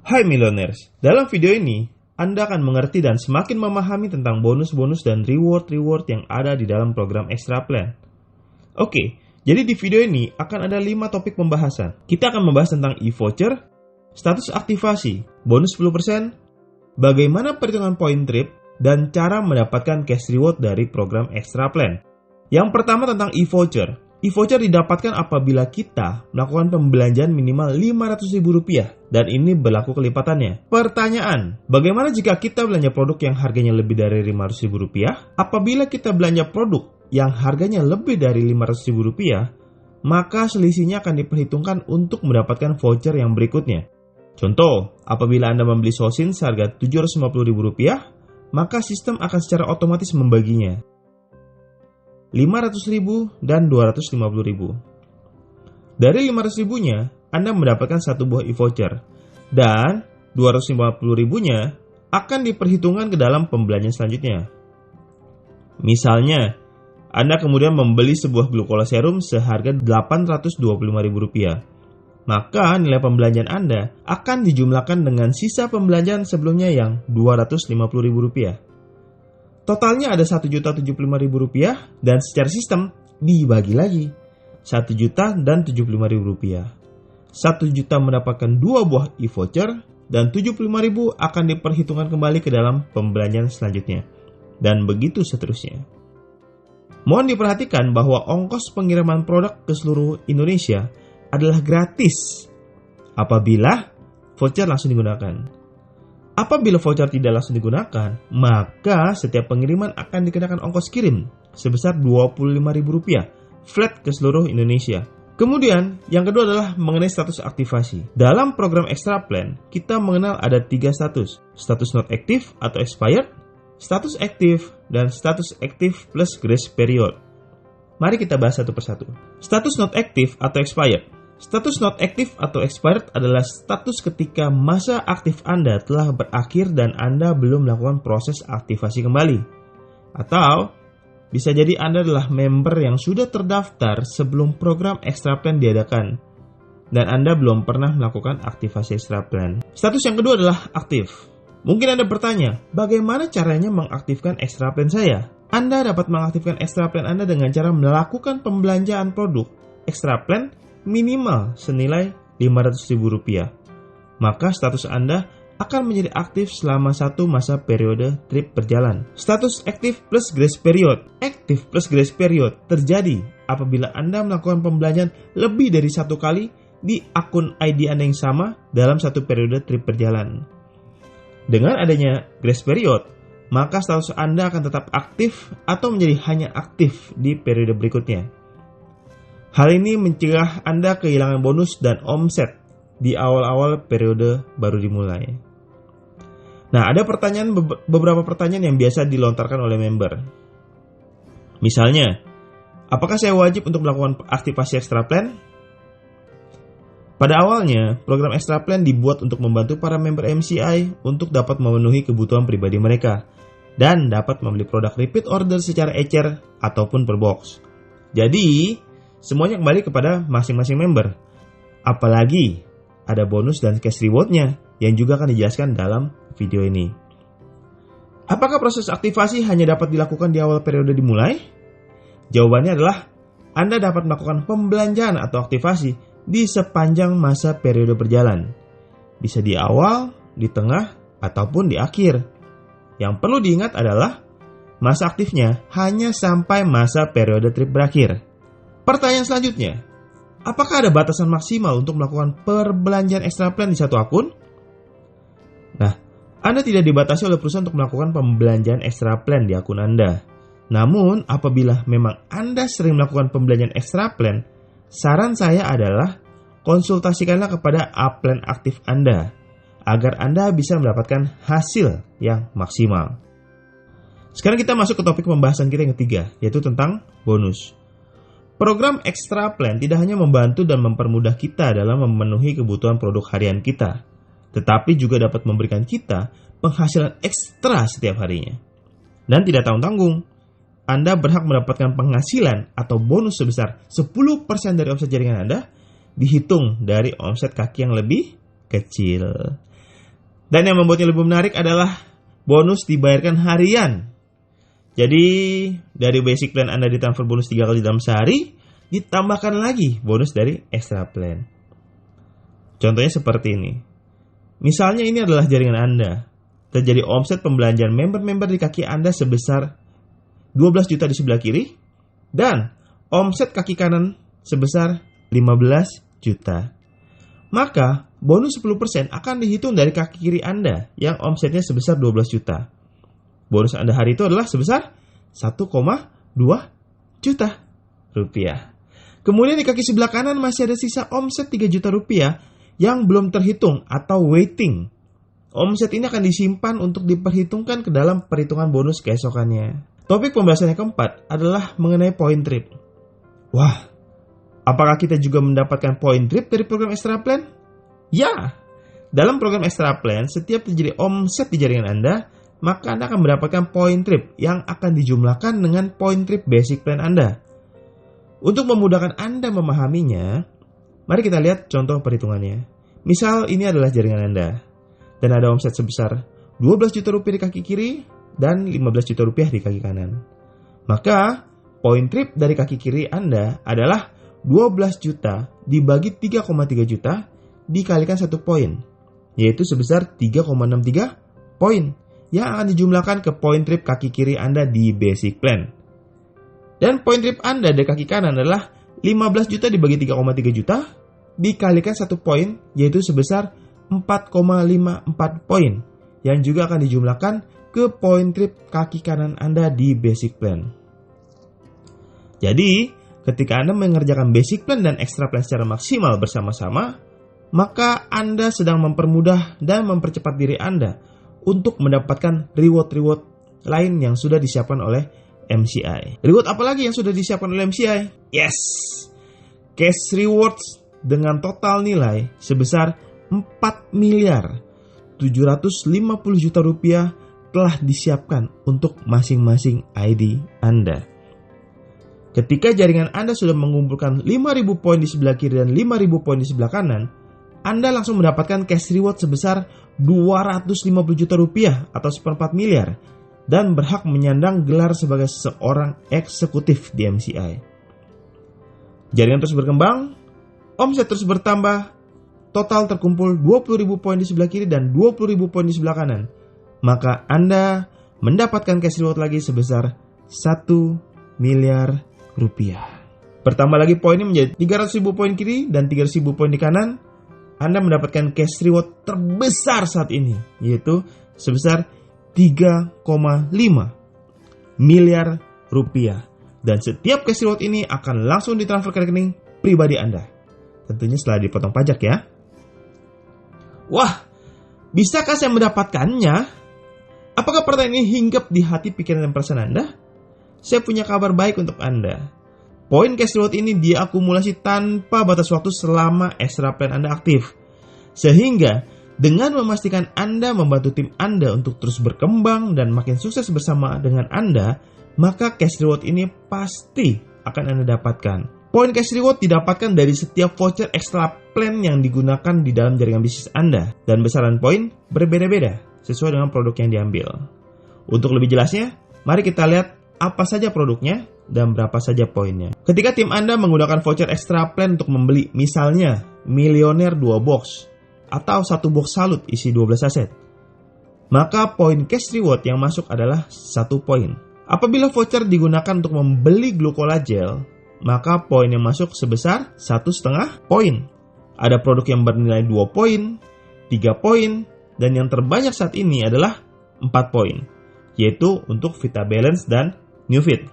Hai Millionaires, dalam video ini Anda akan mengerti dan semakin memahami tentang bonus-bonus dan reward-reward yang ada di dalam program Extra Plan. Oke, jadi di video ini akan ada 5 topik pembahasan. Kita akan membahas tentang e-voucher, status aktivasi, bonus 10%, bagaimana perhitungan point trip, dan cara mendapatkan cash reward dari program Extra Plan. Yang pertama tentang e-voucher. E-voucher didapatkan apabila kita melakukan pembelanjaan minimal Rp500.000 dan ini berlaku kelipatannya. Pertanyaan, bagaimana jika kita belanja produk yang harganya lebih dari Rp500.000? Apabila kita belanja produk yang harganya lebih dari Rp500.000, maka selisihnya akan diperhitungkan untuk mendapatkan voucher yang berikutnya. Contoh, apabila Anda membeli sosin seharga Rp750.000, maka sistem akan secara otomatis membaginya. Rp500.000 dan Rp250.000. Dari Rp500.000-nya, Anda mendapatkan satu buah e-voucher dan Rp250.000-nya akan diperhitungkan ke dalam pembelanjaan selanjutnya. Misalnya, Anda kemudian membeli sebuah glukola serum seharga Rp825.000. Maka nilai pembelanjaan Anda akan dijumlahkan dengan sisa pembelanjaan sebelumnya yang Rp250.000. Totalnya ada Rp1.075.000 dan secara sistem dibagi lagi. Rp1.000.000 dan Rp75.000. Rp1.000.000 mendapatkan 2 buah e-voucher dan Rp75.000 akan diperhitungkan kembali ke dalam pembelanjaan selanjutnya. Dan begitu seterusnya. Mohon diperhatikan bahwa ongkos pengiriman produk ke seluruh Indonesia adalah gratis apabila voucher langsung digunakan. Apabila voucher tidak langsung digunakan, maka setiap pengiriman akan dikenakan ongkos kirim sebesar Rp25.000 flat ke seluruh Indonesia. Kemudian, yang kedua adalah mengenai status aktivasi. Dalam program Extra Plan, kita mengenal ada 3 status. Status not active atau expired, status active, dan status active plus grace period. Mari kita bahas satu persatu. Status not active atau expired. Status not active atau expired adalah status ketika masa aktif Anda telah berakhir dan Anda belum melakukan proses aktivasi kembali. Atau, bisa jadi Anda adalah member yang sudah terdaftar sebelum program Extra Plan diadakan dan Anda belum pernah melakukan aktivasi Extra Plan. Status yang kedua adalah aktif. Mungkin Anda bertanya, bagaimana caranya mengaktifkan Extra Plan saya? Anda dapat mengaktifkan Extra Plan Anda dengan cara melakukan pembelanjaan produk Extra Plan minimal senilai Rp500.000. Maka status Anda akan menjadi aktif selama satu masa periode trip berjalan. Status aktif plus grace period. Aktif plus grace period terjadi apabila Anda melakukan pembelanjaan lebih dari satu kali di akun ID Anda yang sama dalam satu periode trip berjalan. Dengan adanya grace period, maka status Anda akan tetap aktif atau menjadi hanya aktif di periode berikutnya. Hal ini mencegah Anda kehilangan bonus dan omset di awal-awal periode baru dimulai. Nah, ada beberapa pertanyaan yang biasa dilontarkan oleh member. Misalnya, apakah saya wajib untuk melakukan aktivasi Extra Plan? Pada awalnya, program Extra Plan dibuat untuk membantu para member MCI untuk dapat memenuhi kebutuhan pribadi mereka dan dapat membeli produk repeat order secara ecer ataupun per box. Jadi, semuanya kembali kepada masing-masing member. Apalagi ada bonus dan cash reward-nya yang juga akan dijelaskan dalam video ini. Apakah proses aktivasi hanya dapat dilakukan di awal periode dimulai? Jawabannya adalah Anda dapat melakukan pembelanjaan atau aktivasi di sepanjang masa periode berjalan. Bisa di awal, di tengah, ataupun di akhir. Yang perlu diingat adalah masa aktifnya hanya sampai masa periode trip berakhir. Pertanyaan selanjutnya, apakah ada batasan maksimal untuk melakukan perbelanjaan Extra Plan di satu akun? Nah, Anda tidak dibatasi oleh perusahaan untuk melakukan pembelanjaan Extra Plan di akun Anda. Namun, apabila memang Anda sering melakukan pembelanjaan Extra Plan, saran saya adalah konsultasikanlah kepada A-Plan aktif Anda, agar Anda bisa mendapatkan hasil yang maksimal. Sekarang kita masuk ke topik pembahasan kita yang ketiga, yaitu tentang bonus. Program Extra Plan tidak hanya membantu dan mempermudah kita dalam memenuhi kebutuhan produk harian kita, tetapi juga dapat memberikan kita penghasilan ekstra setiap harinya. Dan tidak tanggung-tanggung, Anda berhak mendapatkan penghasilan atau bonus sebesar 10% dari omset jaringan Anda, dihitung dari omset kaki yang lebih kecil. Dan yang membuatnya lebih menarik adalah bonus dibayarkan harian. Jadi dari basic plan Anda ditransfer bonus 3 kali dalam sehari, ditambahkan lagi bonus dari extra plan. Contohnya seperti ini. Misalnya ini adalah jaringan Anda. Terjadi omset pembelanjaan member-member di kaki Anda sebesar 12 juta di sebelah kiri, dan omset kaki kanan sebesar 15 juta. Maka bonus 10% akan dihitung dari kaki kiri Anda yang omsetnya sebesar 12 juta. Bonus Anda hari itu adalah sebesar 1,2 juta rupiah. Kemudian di kaki sebelah kanan masih ada sisa omset 3 juta rupiah yang belum terhitung atau waiting. Omset ini akan disimpan untuk diperhitungkan ke dalam perhitungan bonus keesokannya. Topik pembahasan yang keempat adalah mengenai point trip. Wah, apakah kita juga mendapatkan point trip dari program extra plan? Ya, dalam program extra plan, setiap terjadi omset di jaringan Anda, maka Anda akan mendapatkan point trip yang akan dijumlahkan dengan point trip basic plan Anda. Untuk memudahkan Anda memahaminya, mari kita lihat contoh perhitungannya. Misal ini adalah jaringan Anda, dan ada omset sebesar 12 juta rupiah di kaki kiri dan 15 juta rupiah di kaki kanan. Maka, point trip dari kaki kiri Anda adalah 12 juta dibagi 3,3 juta dikalikan 1 poin, yaitu sebesar 3,63 poin yang akan dijumlahkan ke point trip kaki kiri Anda di basic plan. Dan point trip Anda dari kaki kanan adalah 15 juta dibagi 3,3 juta dikalikan 1 poin, yaitu sebesar 4,54 poin yang juga akan dijumlahkan ke point trip kaki kanan Anda di basic plan. Jadi, ketika Anda mengerjakan basic plan dan extra plan secara maksimal bersama-sama, maka Anda sedang mempermudah dan mempercepat diri Anda untuk mendapatkan reward-reward lain yang sudah disiapkan oleh MCI. Reward apa lagi yang sudah disiapkan oleh MCI? Yes! Cash rewards dengan total nilai sebesar 4 miliar 750 juta rupiah telah disiapkan untuk masing-masing ID Anda. Ketika jaringan Anda sudah mengumpulkan 5.000 poin di sebelah kiri dan 5.000 poin di sebelah kanan, Anda langsung mendapatkan cash reward sebesar 250 juta rupiah atau 1/4 miliar dan berhak menyandang gelar sebagai seorang eksekutif di MCI. Jaringan terus berkembang, omset terus bertambah, total terkumpul 20.000 poin di sebelah kiri dan 20.000 poin di sebelah kanan. Maka Anda mendapatkan cash reward lagi sebesar 1 miliar rupiah. Bertambah lagi poinnya menjadi 300.000 poin kiri dan 300.000 poin di kanan. Anda mendapatkan cash reward terbesar saat ini, yaitu sebesar 3,5 miliar rupiah. Dan setiap cash reward ini akan langsung ditransfer ke rekening pribadi Anda. Tentunya setelah dipotong pajak ya. Wah, bisakah saya mendapatkannya? Apakah pertanyaan ini hinggap di hati, pikiran, dan perasaan Anda? Saya punya kabar baik untuk Anda. Poin cash reward ini diakumulasi tanpa batas waktu selama extra plan Anda aktif. Sehingga dengan memastikan Anda membantu tim Anda untuk terus berkembang dan makin sukses bersama dengan Anda, maka cash reward ini pasti akan Anda dapatkan. Poin cash reward didapatkan dari setiap voucher extra plan yang digunakan di dalam jaringan bisnis Anda. Dan besaran poin berbeda-beda sesuai dengan produk yang diambil. Untuk lebih jelasnya, mari kita lihat apa saja produknya dan berapa saja poinnya. Ketika tim Anda menggunakan voucher extra plan untuk membeli misalnya Milioner 2 box atau 1 box salut isi 12 aset, maka poin cash reward yang masuk adalah 1 poin. Apabila voucher digunakan untuk membeli glucola gel, maka poin yang masuk sebesar 1,5 poin. Ada produk yang bernilai 2 poin, 3 poin, dan yang terbanyak saat ini adalah 4 poin, yaitu untuk Vita Balance dan NewFit.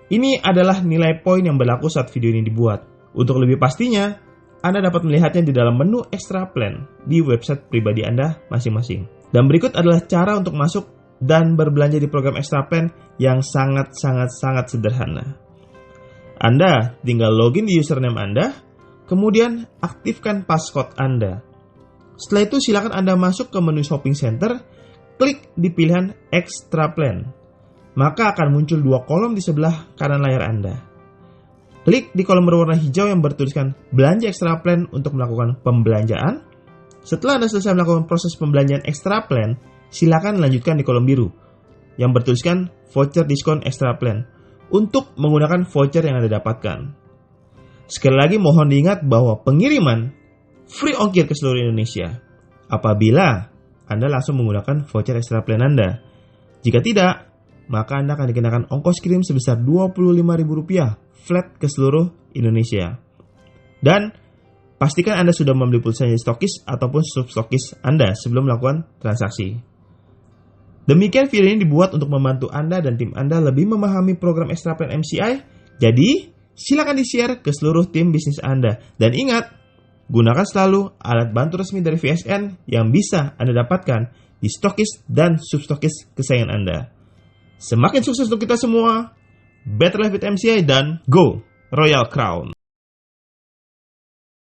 Ini adalah nilai poin yang berlaku saat video ini dibuat. Untuk lebih pastinya, Anda dapat melihatnya di dalam menu extra plan di website pribadi Anda masing-masing. Dan berikut adalah cara untuk masuk dan berbelanja di program extra plan yang sangat sederhana. Anda tinggal login di username Anda, kemudian aktifkan passcode Anda. Setelah itu silakan Anda masuk ke menu shopping center, klik di pilihan extra plan. Maka akan muncul 2 kolom di sebelah kanan layar Anda. Klik di kolom berwarna hijau yang bertuliskan belanja extra plan untuk melakukan pembelanjaan. Setelah Anda selesai melakukan proses pembelanjaan Extra Plan, silakan lanjutkan di kolom biru yang bertuliskan voucher diskon Extra Plan untuk menggunakan voucher yang Anda dapatkan. Sekali lagi mohon diingat bahwa pengiriman free ongkir ke seluruh Indonesia apabila Anda langsung menggunakan voucher Extra Plan Anda. Jika tidak, maka Anda akan dikenakan ongkos kirim sebesar Rp25.000 flat ke seluruh Indonesia. Dan pastikan Anda sudah membeli pulsa dari stokis ataupun substokis Anda sebelum melakukan transaksi. Demikian video ini dibuat untuk membantu Anda dan tim Anda lebih memahami program Extra Plan MCI. Jadi, silakan di-share ke seluruh tim bisnis Anda. Dan ingat, gunakan selalu alat bantu resmi dari VSN yang bisa Anda dapatkan di stokis dan substokis kesayangan Anda. Semakin sukses untuk kita semua. Better Life with MCI dan Go Royal Crown!